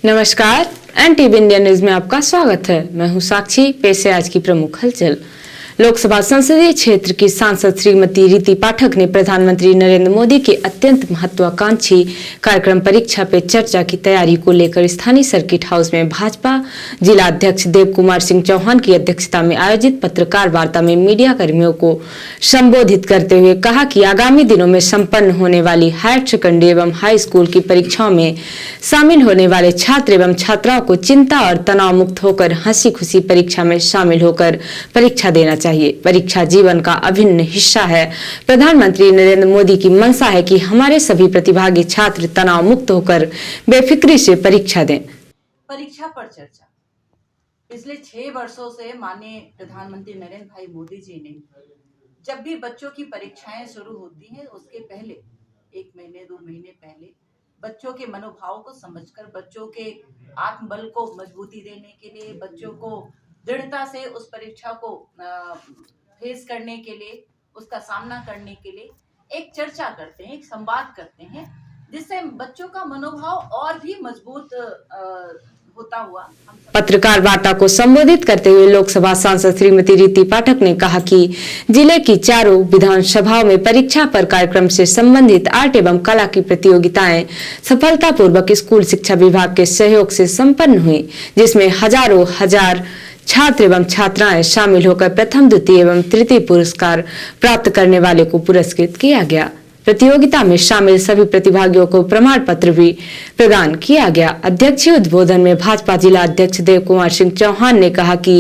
नमस्कार, NTV India news में आपका स्वागत है। मैं हूं साक्षी। पेश है आज की प्रमुख हलचल। लोकसभा संसदीय क्षेत्र की सांसद श्रीमती रीति पाठक ने प्रधानमंत्री नरेंद्र मोदी के अत्यंत महत्वाकांक्षी कार्यक्रम परीक्षा पे चर्चा की तैयारी को लेकर स्थानीय सर्किट हाउस में भाजपा जिला अध्यक्ष देव कुमार सिंह चौहान की अध्यक्षता में आयोजित पत्रकार वार्ता में मीडिया कर्मियों को संबोधित करते हुए कहा कि आगामी दिनों में संपन्न होने वाली हायर सेकेंडरी एवं हाई स्कूल की परीक्षाओं में शामिल होने वाले छात्र एवं छात्राओं को चिंता और तनाव मुक्त होकर हंसी खुशी परीक्षा में शामिल होकर परीक्षा देना चाहिए। परीक्षा जीवन का अभिन्न हिस्सा है। प्रधानमंत्री नरेंद्र मोदी की मंशा है कि हमारे सभी प्रतिभागी छात्र तनाव मुक्त होकर बेफिक्री से परीक्षा दें। परीक्षा पर चर्चा। पिछले 6 वर्षों से माननीय प्रधानमंत्री नरेंद्र भाई मोदी जी ने जब भी बच्चों की परीक्षाएं शुरू होती हैं उसके पहले 1 महीने 2 महीने पहले बच्चों के मनोभाव को समझकर, बच्चों के आत्मबल को मजबूती देने के लिए, बच्चों को दृढ़ता से उस परीक्षा को फेस करने के लिए, उसका सामना करने के लिए एक चर्चा करते हैं, एक संवाद करते हैं, जिससे बच्चों का मनोभाव और भी मजबूत होता हुआ। पत्रकार वार्ता को संबोधित करते हुए लोकसभा सांसद श्रीमती रीति पाठक ने कहा कि जिले की चारों विधानसभाओं में परीक्षा पर कार्यक्रम से संबंधित आर्ट एवं कला की प्रतियोगिताएं सफलतापूर्वक स्कूल शिक्षा विभाग के सहयोग से संपन्न हुई, जिसमें हजारों छात्र एवं छात्राएं शामिल होकर प्रथम, द्वितीय एवं तृतीय पुरस्कार प्राप्त करने वाले को पुरस्कृत किया गया। प्रतियोगिता में शामिल सभी प्रतिभागियों को प्रमाण पत्र भी प्रदान किया गया। अध्यक्षीय उद्बोधन में भाजपा जिला अध्यक्ष देव कुमार सिंह चौहान ने कहा कि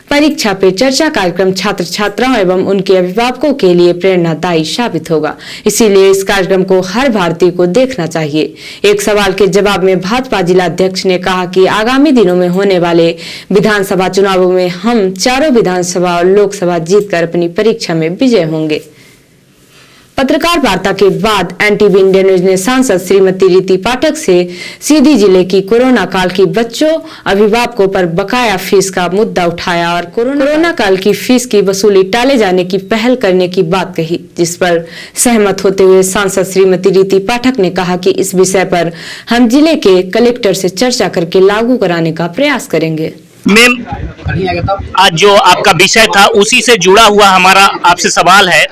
परीक्षा पे चर्चा कार्यक्रम छात्र छात्राओं एवं उनके अभिभावकों के लिए प्रेरणादायी साबित होगा, इसीलिए इस कार्यक्रम को हर भारतीय को देखना चाहिए। एक सवाल के जवाब में भाजपा जिला अध्यक्ष ने कहा कि आगामी दिनों में होने वाले विधानसभा चुनावों में हम चारों विधानसभा और लोकसभा जीतकर अपनी परीक्षा में विजय होंगे। पत्रकार वार्ता के बाद एनटीवी इंडिया न्यूज ने सांसद श्रीमती रीति पाठक से सीधी जिले की कोरोना काल की बच्चों अभिभावकों पर बकाया फीस का मुद्दा उठाया और कोरोना काल की फीस की वसूली टाले जाने की पहल करने की बात कही, जिस पर सहमत होते हुए सांसद श्रीमती रीति पाठक ने कहा कि इस विषय पर हम जिले के कलेक्टर से चर्चा करके लागू कराने का प्रयास करेंगे। मैम, आज जो आपका विषय था उसी से जुड़ा हुआ हमारा आपसे सवाल है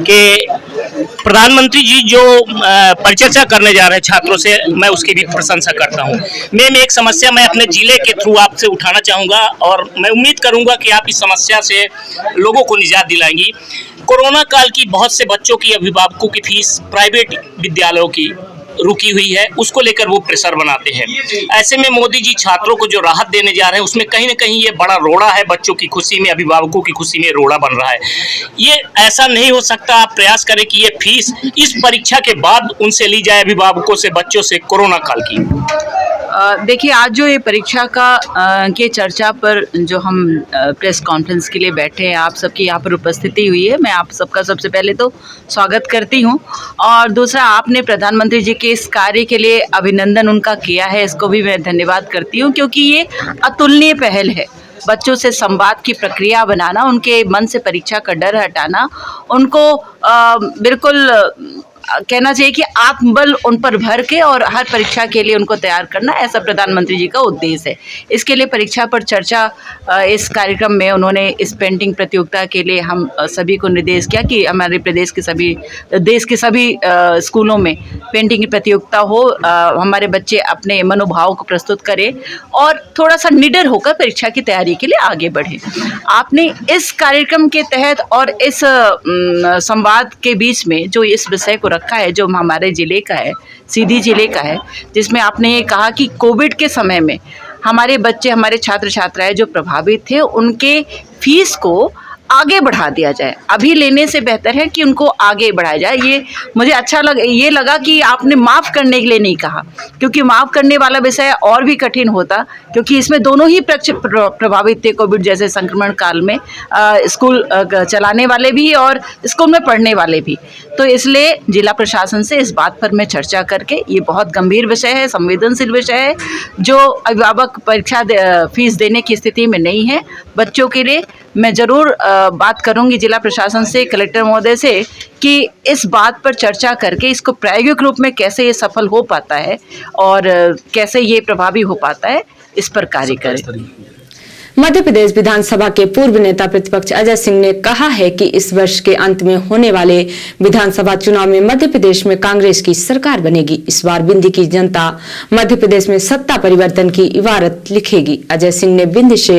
कि प्रधानमंत्री जी जो परिचर्चा करने जा रहे हैं छात्रों से, मैं उसकी भी प्रशंसा करता हूं। मैम, एक समस्या मैं अपने जिले के थ्रू आपसे उठाना चाहूँगा और मैं उम्मीद करूँगा कि आप इस समस्या से लोगों को निजात दिलाएंगी। कोरोना काल की बहुत से बच्चों की अभिभावकों की फीस प्राइवेट विद्यालयों की रुकी हुई है, उसको लेकर वो प्रेशर बनाते हैं। ऐसे में मोदी जी छात्रों को जो राहत देने जा रहे हैं उसमें कहीं ना कहीं ये बड़ा रोड़ा है, बच्चों की खुशी में, अभिभावकों की खुशी में रोड़ा बन रहा है। ये ऐसा नहीं हो सकता। आप प्रयास करें कि ये फीस इस परीक्षा के बाद उनसे ली जाए, अभिभावकों से, बच्चों से, कोरोना काल की। देखिए, आज जो ये परीक्षा के चर्चा पर जो हम प्रेस कॉन्फ्रेंस के लिए बैठे हैं, आप सबकी यहाँ पर उपस्थिति हुई है, मैं आप सबका सबसे पहले तो स्वागत करती हूँ। और दूसरा, आपने प्रधानमंत्री जी के इस कार्य के लिए अभिनंदन उनका किया है, इसको भी मैं धन्यवाद करती हूँ, क्योंकि ये अतुलनीय पहल है। बच्चों से संवाद की प्रक्रिया बनाना, उनके मन से परीक्षा का डर हटाना, उनको बिल्कुल कहना चाहिए कि आत्मबल उन पर भर के और हर परीक्षा के लिए उनको तैयार करना, ऐसा प्रधानमंत्री जी का उद्देश्य है। इसके लिए परीक्षा पर चर्चा इस कार्यक्रम में उन्होंने इस पेंटिंग प्रतियोगिता के लिए हम सभी को निर्देश किया कि हमारे प्रदेश के सभी, देश के सभी स्कूलों में पेंटिंग की प्रतियोगिता हो, हमारे बच्चे अपने मनोभाव को प्रस्तुत करें और थोड़ा सा निडर होकर परीक्षा की तैयारी के लिए आगे बढ़ें। आपने इस कार्यक्रम के तहत और इस संवाद के बीच में जो इस विषय को रखा है, जो हमारे जिले का है, सीधी जिले का है, जिसमें आपने ये कहा कि कोविड के समय में हमारे बच्चे, हमारे छात्र छात्राएं जो प्रभावित थे, उनके फीस को आगे बढ़ा दिया जाए। अभी लेने से बेहतर है कि उनको आगे बढ़ाया जाए। ये मुझे अच्छा लगा कि आपने माफ़ करने के लिए नहीं कहा, क्योंकि माफ़ करने वाला विषय और भी कठिन होता, क्योंकि इसमें दोनों ही पक्ष प्रभावित थे। कोविड जैसे संक्रमण काल में स्कूल चलाने वाले भी और स्कूल में पढ़ने वाले भी। तो इसलिए जिला प्रशासन से इस बात पर मैं चर्चा करके, ये बहुत गंभीर विषय है, संवेदनशील विषय है, जो अभिभावक परीक्षा फीस देने की स्थिति में नहीं है, बच्चों के लिए मैं ज़रूर बात करूंगी जिला प्रशासन से, कलेक्टर महोदय से, कि इस बात पर चर्चा करके इसको प्रायोगिक रूप में कैसे ये सफल हो पाता है और कैसे ये प्रभावी हो पाता है, इस पर कार्य करें। मध्य प्रदेश विधानसभा के पूर्व नेता प्रतिपक्ष अजय सिंह ने कहा है कि इस वर्ष के अंत में होने वाले विधानसभा चुनाव में मध्य प्रदेश में कांग्रेस की सरकार बनेगी। इस बार बिंदी की जनता मध्य प्रदेश में सत्ता परिवर्तन की इबारत लिखेगी। अजय सिंह ने बिंदी से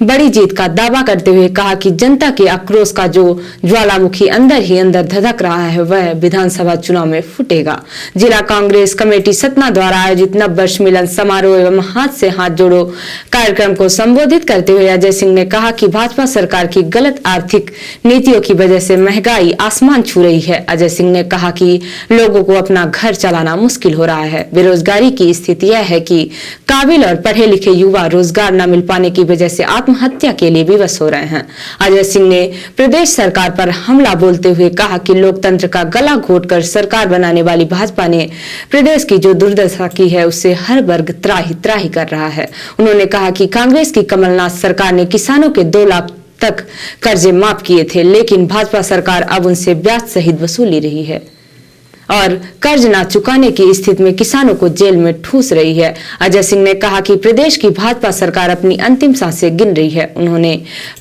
बड़ी जीत का दावा करते हुए कहा कि जनता के आक्रोश का जो ज्वालामुखी अंदर ही अंदर धधक रहा है वह विधानसभा चुनाव में फूटेगा। जिला कांग्रेस कमेटी सतना द्वारा आयोजित नववर्ष मिलन समारोह एवं हाथ से हाथ जोड़ो कार्यक्रम को संबोधित करते हुए अजय सिंह ने कहा कि भाजपा सरकार की गलत आर्थिक नीतियों की वजह से महंगाई आसमान छू रही है। अजय सिंह ने कहा कि लोगों को अपना घर चलाना मुश्किल हो रहा है। बेरोजगारी की स्थिति यह है कि काबिल और पढ़े लिखे युवा रोजगार न मिल पाने की वजह से आत्महत्या के लिए विवश हो रहे हैं। अजय सिंह ने प्रदेश सरकार पर हमला बोलते हुए कहा कि लोकतंत्र का गला घोटकर सरकार बनाने वाली भाजपा ने प्रदेश की जो दुर्दशा की है उससे हर वर्ग त्राही त्राही कर रहा है। उन्होंने कहा कि कांग्रेस की कमलनाथ सरकार ने किसानों के 2 लाख तक कर्जे माफ किए थे, लेकिन भाजपा सरकार अब उनसे ब्याज सहित वसूली रही है और कर्ज न चुकाने की स्थिति में किसानों को जेल में ठूस रही है। अजय सिंह ने कहा कि प्रदेश की भाजपा सरकार अपनी अंतिम सांसें गिन रही है। उन्होंने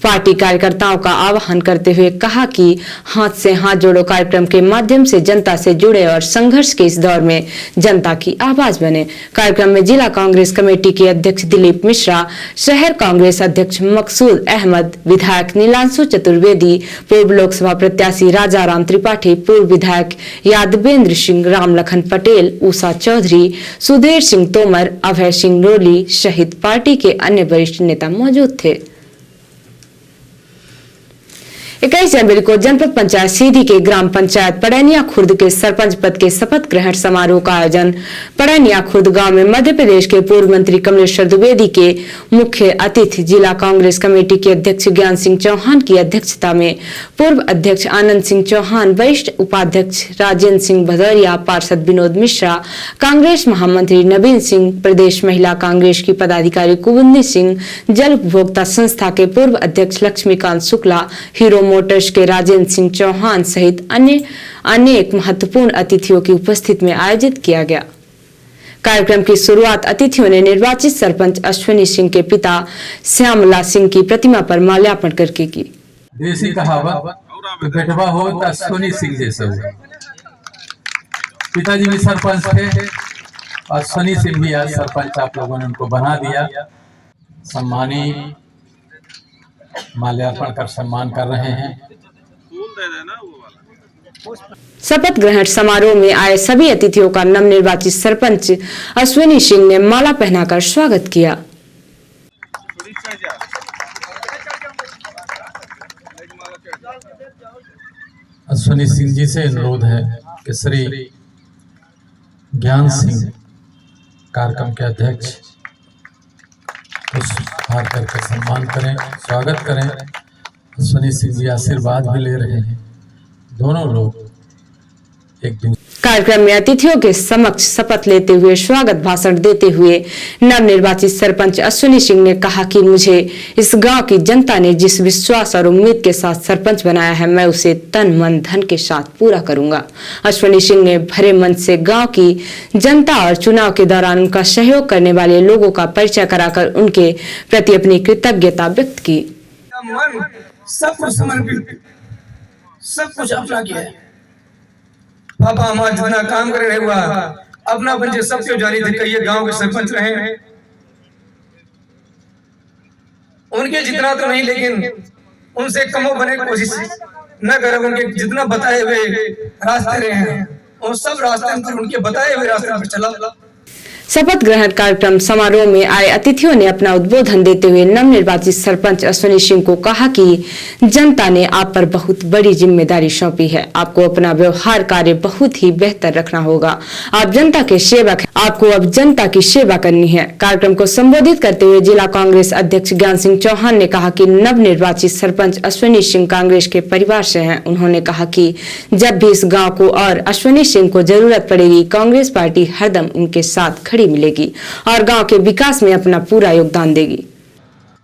पार्टी कार्यकर्ताओं का आह्वान करते हुए कहा कि हाथ से हाथ जोड़ो कार्यक्रम के माध्यम से जनता से जुड़े और संघर्ष के इस दौर में जनता की आवाज बने। कार्यक्रम में जिला कांग्रेस कमेटी के अध्यक्ष दिलीप मिश्रा, शहर कांग्रेस अध्यक्ष मकसूद अहमद, विधायक नीलांशु चतुर्वेदी, पूर्व लोकसभा प्रत्याशी राजाराम त्रिपाठी, पूर्व विधायक यादवेंद्र सिंह, रामलखन पटेल, उषा चौधरी, सुधीर सिंह तोमर, अभय सिंह रोली सहित पार्टी के अन्य वरिष्ठ नेता मौजूद थे। 21 जनवरी को जनपद पंचायत सीधी के ग्राम पंचायत पड़ैनिया खुर्द के सरपंच पद के शपथ ग्रहण समारोह का आयोजन पड़ैनिया खुर्द गांव में मध्य प्रदेश के पूर्व मंत्री कमलेश्वर द्विवेदी के मुख्य अतिथि जिला कांग्रेस कमेटी के अध्यक्ष ज्ञान सिंह चौहान की अध्यक्षता में पूर्व अध्यक्ष आनंद सिंह चौहान, वरिष्ठ उपाध्यक्ष राजेंद्र सिंह भदौरिया, पार्षद विनोद मिश्रा, कांग्रेस महामंत्री नवीन सिंह, प्रदेश महिला कांग्रेस की पदाधिकारी कुमुदनी सिंह, जल उपभोक्ता संस्था के पूर्व अध्यक्ष लक्ष्मीकांत शुक्ला, हीरो मोटर्स के राजेंद्र सिंह चौहान सहित अन्य अनेक महत्वपूर्ण अतिथियों की उपस्थिति में आयोजित किया गया। कार्यक्रम की शुरुआत अतिथियों ने निर्वाचित सरपंच अश्विनी सिंह के पिता श्यामला सिंह की प्रतिमा पर माल्यार्पण करके की। देसी कहावत बेटवा हो तो अश्विनी सिंह जैसे हो। पिताजी भी सरपंच थे, अश्विनी सिंह भी आज सरपंच आप लोगों ने उनको बना दिया। सम्मानित माल्यार्पण कर सम्मान कर रहे हैं। शपथ ग्रहण समारोह में आए सभी अतिथियों का नवनिर्वाचित सरपंच अश्विनी सिंह ने माला पहनाकर स्वागत किया। अश्विनी सिंह जी से अनुरोध है कि श्री ज्ञान सिंह कार्यक्रम के अध्यक्ष हार करके सम्मान करें, स्वागत करें। अश्विनी सिंह जी आशीर्वाद भी ले रहे हैं। दोनों लोग एक दूसरे कार्यक्रम में अतिथियों के समक्ष शपथ लेते हुए स्वागत भाषण देते हुए नवनिर्वाचित सरपंच अश्विनी सिंह ने कहा कि मुझे इस गांव की जनता ने जिस विश्वास और उम्मीद के साथ सरपंच बनाया है, मैं उसे तन मन धन के साथ पूरा करूंगा। अश्विनी सिंह ने भरे मन से गांव की जनता और चुनाव के दौरान उनका सहयोग करने वाले लोगों का परिचय कराकर उनके प्रति अपनी कृतज्ञता व्यक्त की। मन सब कुछ समर्पित, सब कुछ अपना किया है। पापा हमारा जितना काम करे हुआ अपना बच्चे सबसे जारी थे कि ये गांव के सरपंच रहे हैं। उनके जितना तो नहीं, लेकिन उनसे कमो बने कोशिश न करे। उनके जितना बताए हुए रास्ते रहे हैं उन सब रास्ते पर उनके बताए हुए रास्ते पर चला। शपथ ग्रहण कार्यक्रम समारोह में आए अतिथियों ने अपना उद्बोधन देते हुए नवनिर्वाचित सरपंच अश्विनी सिंह को कहा कि जनता ने आप पर बहुत बड़ी जिम्मेदारी सौंपी है। आपको अपना व्यवहार कार्य बहुत ही बेहतर रखना होगा। आप जनता के सेवक हैं, आपको अब जनता की सेवा करनी है। कार्यक्रम को संबोधित करते हुए जिला कांग्रेस अध्यक्ष ज्ञान सिंह चौहान ने कहा कि नवनिर्वाचित सरपंच अश्विनी सिंह कांग्रेस के परिवार से हैं। उन्होंने कहा कि जब भी इस गाँव को और अश्विनी सिंह को जरूरत पड़ेगी, कांग्रेस पार्टी हरदम उनके साथ मिलेगी और गांव के विकास में अपना पूरा योगदान देगी।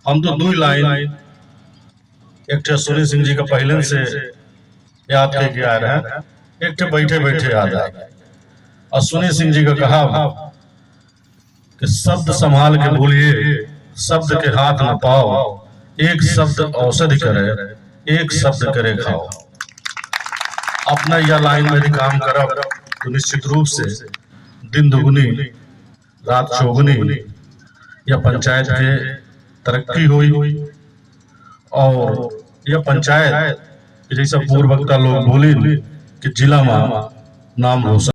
हम तो 2 लाइन एक ठे सुनी सिंह जी का पहले से याद के आ रहा है, एक ठे बैठे बैठे याद आ गया। और सुनी सिंह जी का कहा कि शब्द संभाल के बोलिए, शब्द के हाथ न पाओ, एक शब्द औषधि करे, एक शब्द करे खाओ। अपना यह लाइन में काम करब तो निश्चित रूप से दिन दुगुनी रात चौगुनी यह पंचायत के तरक्की हुई। और यह पंचायत जैसा पूर्व वक्ता लोग बोली कि जिला में नाम रोशन।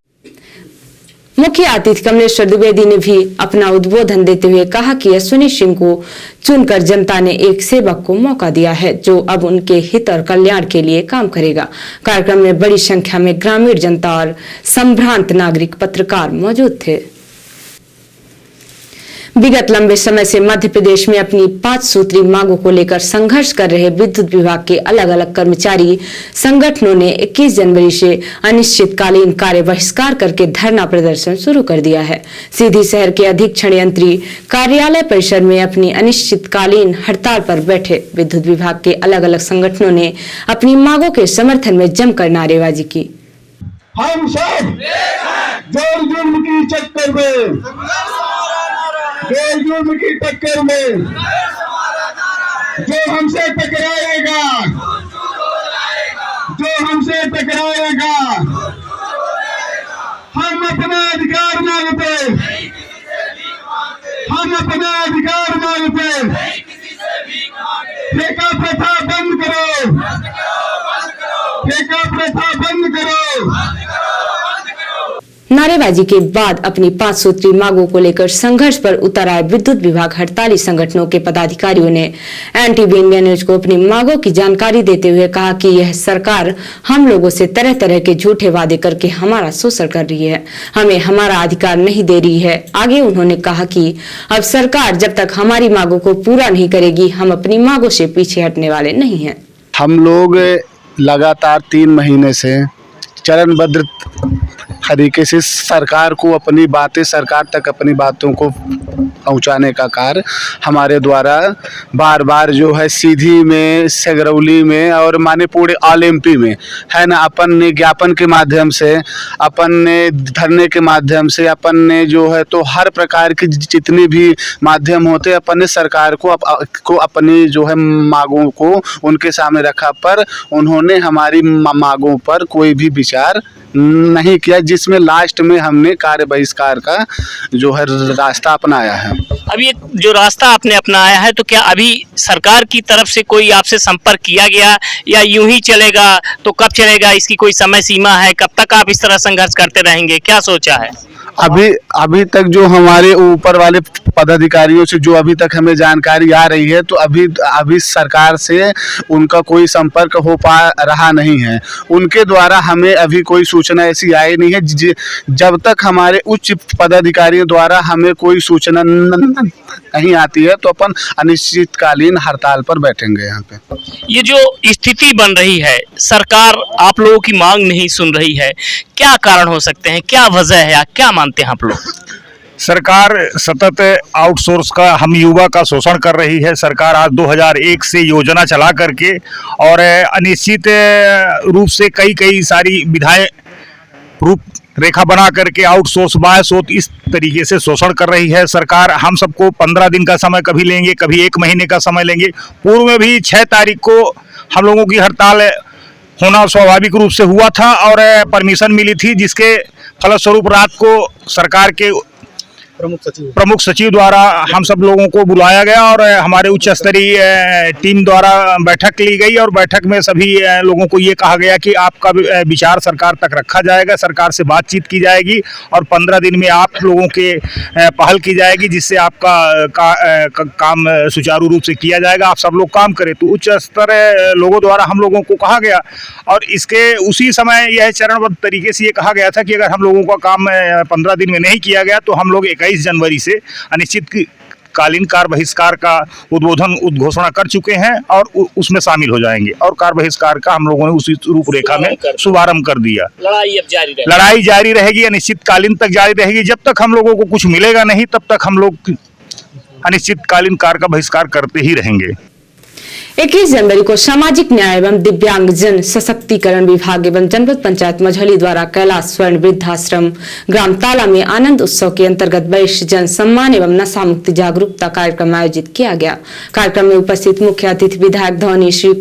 मुख्य अतिथि कमलेश्वर द्विवेदी ने भी अपना उद्बोधन देते हुए कहा कि अश्विनी सिंह को चुनकर जनता ने एक सेवक को मौका दिया है जो अब उनके हित और कल्याण के लिए काम करेगा। कार्यक्रम में बड़ी संख्या में ग्रामीण जनता और संभ्रांत नागरिक पत्रकार मौजूद थे। विगत लंबे समय से मध्य प्रदेश में अपनी 5 सूत्री मांगों को लेकर संघर्ष कर रहे विद्युत विभाग के अलग अलग कर्मचारी संगठनों ने 21 जनवरी से अनिश्चितकालीन कार्य बहिष्कार करके धरना प्रदर्शन शुरू कर दिया है। सीधी शहर के अधीक्षण यंत्री कार्यालय परिसर में अपनी अनिश्चितकालीन हड़ताल पर बैठे विद्युत विभाग के अलग अलग संगठनों ने अपनी मांगों के समर्थन में जमकर नारेबाजी की। हम सब जोर जुल्म की चक्कर में, जुल्म की टक्कर में जो हमसे टकराएगा, जो हमसे टकराएगा, हम अपना अधिकार मांगते, हम अपना अधिकार मांगते। ठेका प्रथा बंद करो, ठेका प्रथा बंद करो। नारेबाजी के बाद अपनी 5 सूत्री मांगों को लेकर संघर्ष पर उतर आए विद्युत विभाग हड़ताली संगठनों के पदाधिकारियों ने एनटीवी इंडिया न्यूज को अपनी मांगों की जानकारी देते हुए कहा कि यह सरकार हम लोगों से तरह तरह के झूठे वादे करके हमारा शोषण कर रही है, हमें हमारा अधिकार नहीं दे रही है। आगे उन्होंने कहा कि अब सरकार जब तक हमारी मांगों को पूरा नहीं करेगी, हम अपनी मांगों से पीछे हटने वाले नहीं हैं। हम लोग लगातार 3 महीने से चरणबद्ध तरीके से सरकार को अपनी बातें, सरकार तक अपनी बातों को पहुंचाने का कार्य हमारे द्वारा बार बार जो है सीधी में, सगरौली में और माने पूरे ऑल एमपी में है ना, अपन ने ज्ञापन के माध्यम से, अपन ने धरने के माध्यम से, अपन ने जो है तो हर प्रकार की जितने भी माध्यम होते अपन ने सरकार को अपनी जो है मांगों को उनके सामने रखा, पर उन्होंने हमारी मांगों पर कोई भी विचार नहीं किया, जिसमें लास्ट में हमने कार्य बहिष्कार का जो है रास्ता अपनाया है। अब ये जो रास्ता आपने अपनाया है तो क्या अभी सरकार की तरफ से कोई आपसे संपर्क किया गया या यूं ही चलेगा? तो कब चलेगा, इसकी कोई समय सीमा है? कब तक आप इस तरह संघर्ष करते रहेंगे, क्या सोचा है? अभी तक जो हमारे ऊपर वाले पदाधिकारियों से जो अभी तक हमें जानकारी आ रही है तो अभी सरकार से उनका कोई संपर्क हो पा रहा नहीं है। उनके द्वारा हमें अभी कोई सूचना ऐसी आई नहीं है। जब तक हमारे उच्च पदाधिकारियों द्वारा हमें कोई सूचना नहीं आती है तो अपन अनिश्चितकालीन हड़ताल पर बैठेंगे। यहाँ पे ये जो स्थिति बन रही है, सरकार आप लोगों की मांग नहीं सुन रही है, क्या कारण हो सकते हैं, क्या वजह है, क्या मानते हैं आप लोग? सरकार सतत आउटसोर्स का, हम युवा का शोषण कर रही है। सरकार आज 2001 से योजना चला करके और अनिश्चित रूप से कई सारी विधाएं रूप रेखा बना करके आउटसोर्स बायसोर्स इस तरीके से शोषण कर रही है सरकार। हम सबको 15 दिन का समय कभी लेंगे, कभी 1 महीने का समय लेंगे। पूर्व में भी 6 तारीख को हम लोगों की हड़ताल होना स्वाभाविक रूप से हुआ था और परमिशन मिली थी, जिसके फलस्वरूप रात को सरकार के प्रमुख सचिव द्वारा हम सब लोगों को बुलाया गया और हमारे उच्च स्तरीय टीम द्वारा बैठक ली गई और बैठक में सभी लोगों को ये कहा गया कि आपका विचार सरकार तक रखा जाएगा, सरकार से बातचीत की जाएगी और 15 दिन में आप लोगों के पहल की जाएगी, जिससे आपका काम सुचारू रूप से किया जाएगा, आप सब लोग काम करें। तो उच्च स्तर लोगों द्वारा हम लोगों को कहा गया और इसके उसी समय यह चरणबद्ध तरीके से ये कहा गया था कि अगर हम लोगों का काम 15 दिन में नहीं किया गया तो हम लोग 21 जनवरी से अनिश्चितकालीन कार्य बहिष्कार का उद्घोषणा कर चुके हैं और उसमें शामिल हो जाएंगे और कार्य बहिष्कार का हम लोगों ने उसी रूपरेखा में शुभारंभ कर दिया। लड़ाई जारी रहेगी, अनिश्चितकालीन तक जारी रहेगी। जब तक हम लोगों को कुछ मिलेगा नहीं तब तक हम लोग अनिश्चितकालीन कार्य का बहिष्कार करते ही रहेंगे। 21 जनवरी को सामाजिक न्याय एवं दिव्यांगजन सशक्तिकरण विभाग एवं जनपद पंचायत मझौली द्वारा कैलाश स्वर्ण वृद्धाश्रम ग्राम ताला में आनंद उत्सव के अंतर्गत वरिष्ठ जन सम्मान एवं नशा मुक्ति जागरूकता कार्यक्रम आयोजित किया गया। कार्यक्रम में उपस्थित मुख्य अतिथि विधायक धौनी श्री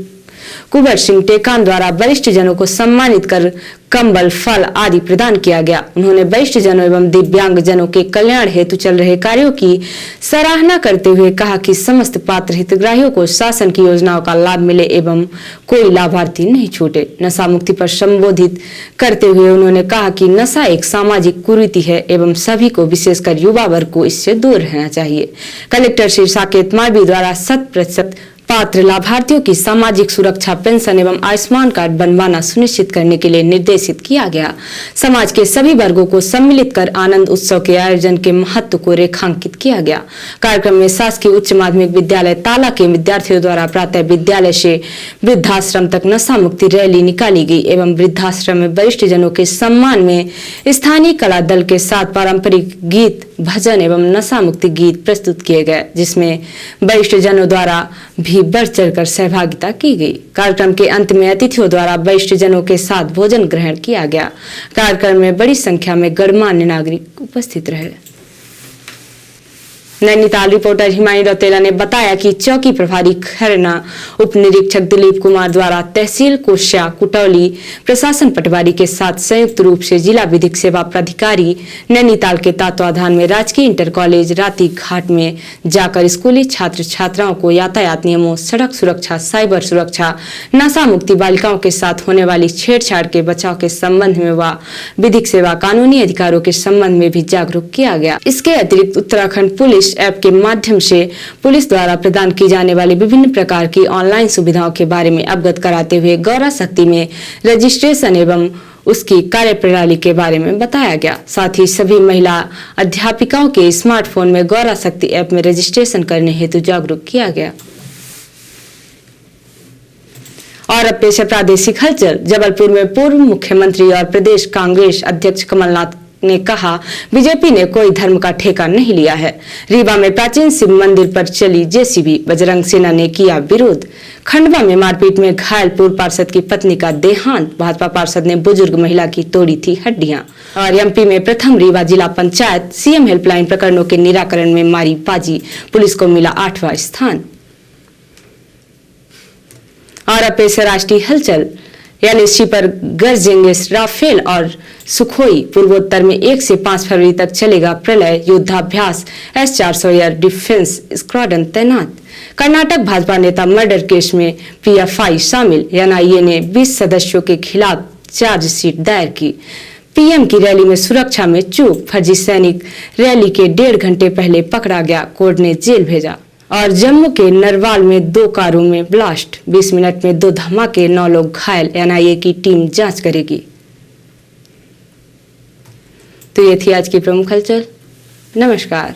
कुंवर सिंह टेकान द्वारा वरिष्ठ जनों को सम्मानित कर कंबल, फल आदि प्रदान किया गया। उन्होंने वरिष्ठ जनों एवं दिव्यांग जनों के कल्याण हेतु चल रहे कार्यों की सराहना करते हुए कहा कि समस्त पात्र हितग्राहियों को शासन की योजनाओं का लाभ मिले एवं कोई लाभार्थी नहीं छूटे। नशा मुक्ति पर संबोधित करते हुए उन्होंने कहा कि नशा एक सामाजिक कुरीति है एवं सभी को विशेषकर युवा वर्ग को इससे दूर रहना चाहिए। कलेक्टर श्री साकेत मालवी द्वारा 100% पात्र लाभार्थियों की सामाजिक सुरक्षा, पेंशन एवं आयुष्मान कार्ड बनवाना सुनिश्चित करने के लिए निर्देशित किया गया। समाज के सभी वर्गों को सम्मिलित कर आनंद उत्सव के आयोजन के महत्व को रेखांकित किया गया। कार्यक्रम में शासकीय उच्च माध्यमिक विद्यालय ताला के विद्यार्थियों द्वारा प्रातः विद्यालय से वृद्धाश्रम तक नशा मुक्ति रैली निकाली गई एवं वृद्धाश्रम में वरिष्ठ जनों के सम्मान में स्थानीय कला दल के साथ पारंपरिक गीत, भजन एवं नशा मुक्ति गीत प्रस्तुत किए गए, जिसमें वरिष्ठ जनों द्वारा भी बढ़ चढ़कर सहभागिता की गई। कार्यक्रम के अंत में अतिथियों द्वारा वरिष्ठ जनों के साथ भोजन ग्रहण किया गया। कार्यक्रम में बड़ी संख्या में गणमान्य नागरिक उपस्थित रहे। नैनीताल रिपोर्टर हिमानी रौतेला ने बताया कि चौकी प्रभारी खरना उप निरीक्षक दिलीप कुमार द्वारा तहसील कोश्या कुटौली प्रशासन पटवारी के साथ संयुक्त रूप से जिला विधिक सेवा प्राधिकारी नैनीताल के तत्वाधान में राजकीय इंटर कॉलेज राती घाट में जाकर स्कूली छात्र छात्राओं को यातायात नियमों, सड़क सुरक्षा, साइबर सुरक्षा, नशा मुक्ति, बालिकाओं के साथ होने वाली छेड़छाड़ के बचाव के संबंध में व विधिक सेवा कानूनी अधिकारों के संबंध में भी जागरूक किया गया। इसके अतिरिक्त उत्तराखंड पुलिस ऐप के माध्यम से पुलिस द्वारा प्रदान की जाने वाली विभिन्न प्रकार की ऑनलाइन सुविधाओं के बारे में अवगत कराते हुए गौरा शक्ति में रजिस्ट्रेशन एवं उसकी कार्यप्रणाली के बारे में बताया गया। साथ ही सभी महिला अध्यापिकाओं के स्मार्टफोन में गौरा शक्ति ऐप में रजिस्ट्रेशन करने हेतु जागरूक किया गया। और अब पेश है प्रादेशिक हलचल। जबलपुर में पूर्व मुख्यमंत्री और प्रदेश कांग्रेस अध्यक्ष कमलनाथ ने कहा, बीजेपी ने कोई धर्म का ठेका नहीं लिया है। रीवा में प्राचीन शिव मंदिर पर चली जेसीबी, बजरंग सेना ने किया विरोध। खंडवा में मारपीट में घायल पूर्व पार्षद की पत्नी का देहांत, भाजपा पार्षद ने बुजुर्ग महिला की तोड़ी थी हड्डियां। और एमपी में प्रथम रीवा जिला पंचायत सीएम हेल्पलाइन प्रकरणों के निराकरण में मारी बाजी, पुलिस को मिला 8वां स्थान। और अब पेश है राष्ट्रीय हलचल। एलएसी पर गरजेंगे राफेल और सुखोई। पूर्वोत्तर में 1 से 5 फरवरी तक चलेगा प्रलय युद्धाभ्यास, S-400 एयर डिफेंस स्क्वाड्रन तैनात। कर्नाटक भाजपा नेता मर्डर केस में PFI शामिल, एनआईए ने 20 सदस्यों के खिलाफ चार्जशीट दायर की। पीएम की रैली में सुरक्षा में चूक, फर्जी सैनिक रैली के 1.5 घंटे पहले पकड़ा गया, कोर्ट ने जेल भेजा। और जम्मू के नरवाल में 2 कारों में ब्लास्ट, 20 मिनट में 2 धमाके, 9 लोग घायल, एनआईए की टीम जांच करेगी। तो ये थी आज की प्रमुख हलचल। नमस्कार।